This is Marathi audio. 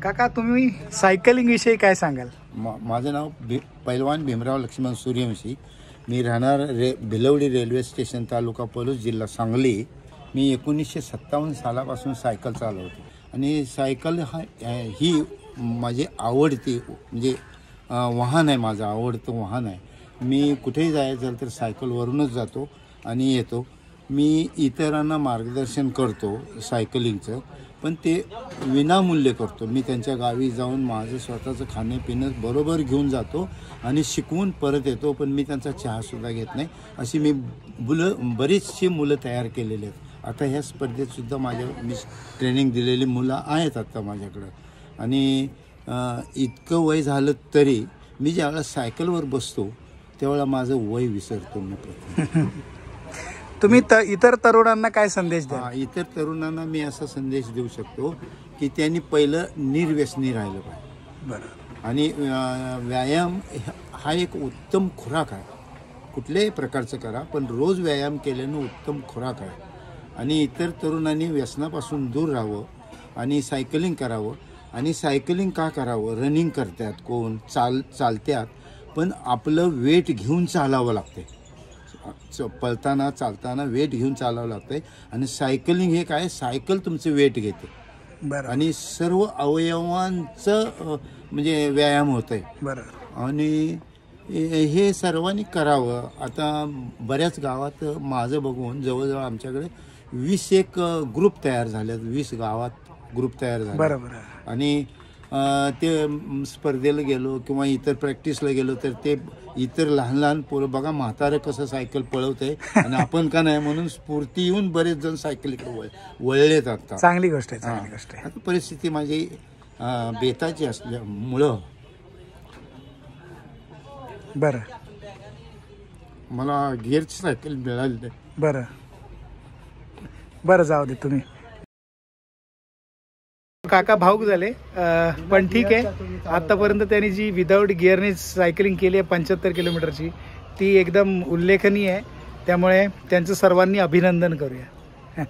काका तुम्ही सायकलिंग विषयी काय सांगाल? माझं नाव पैलवान भीमराव लक्ष्मण सूर्यवंशी. मी राहणार भिलवडी रेल्वे स्टेशन, तालुका पलूस, जिल्हा सांगली. मी 1957 सालापासून सायकल चालवतो आणि सायकल ही माझी आवडती म्हणजे वाहन आहे, माझं आवडतं वाहन आहे. मी कुठेही जायचं तर सायकलवरूनच जातो आणि येतो. मी इतरांना मार्गदर्शन करतो सायकलिंगचं, पण ते विनामूल्य करतो. मी त्यांच्या गावी जाऊन माझं स्वतःचं खाणंपिणं बरोबर घेऊन जातो आणि शिकवून परत येतो. पण मी त्यांचा चहासुद्धा घेत नाही. अशी मी बरीचशी मुलं तयार केलेली आहेत. आता ह्या स्पर्धेतसुद्धा मी ट्रेनिंग दिलेली मुलं आहेत आता माझ्याकडं. आणि इतकं वय झालं तरी मी ज्यावेळेला सायकलवर बसतो त्यावेळेला माझं वय विसरतो मी. तुम्ही इतर तरुणांना काय संदेश द्या? इतर तरुणांना मी असा संदेश देऊ शकतो की त्यांनी पहिलं निर्व्यसनी राहिलं पाहिजे. बरं. आणि व्यायाम हा एक उत्तम खुराक आहे. कुठल्याही प्रकारचं करा, पण रोज व्यायाम केल्यानं उत्तम खुराक आहे. आणि इतर तरुणांनी व्यसनापासून दूर राहावं आणि सायकलिंग करावं. आणि सायकलिंग का करावं? रनिंग करतात, कोण चालतात, पण आपलं वेट घेऊन चालावं लागते. पळताना चालताना वेट घेऊन चालावं लागतंय. आणि सायकलिंग हे काय, सायकल तुमचं वेट घेते. बरं. आणि सर्व अवयवांचं म्हणजे व्यायाम होतंय. बरं. आणि हे सर्वांनी करावं. आता बऱ्याच गावात माझं बघून जवळजवळ आमच्याकडे 21 ग्रुप तयार झालेत. 20 गावात ग्रुप तयार झाले. बरोबर. आणि ते स्पर्धेला गेलो किंवा इतर प्रॅक्टिसला गेलो तर ते इतर लहान लहान पोरं बघा म्हातारं कसं सायकल पळवतंय आणि आपण का नाही म्हणून स्फूर्ती येऊन बरेच जण सायकलीकडे वळलेत. आता चांगली गोष्ट आहे, चांगली गोष्ट आहे. आता परिस्थिती माझी बेताची असल्यामुळं बरं मला गिअरची सायकल मिळाली नाही. बरं बरं, जाऊ दे. तुम्ही काका भाऊक झाले, पण ठीक आहे. आतापर्यंत त्यांनी जी विदाऊट गिअरने सायकलिंग केली आहे 75 किलोमीटरची, ती एकदम उल्लेखनीय आहे. त्यामुळे त्यांचं सर्वांनी अभिनंदन करूया.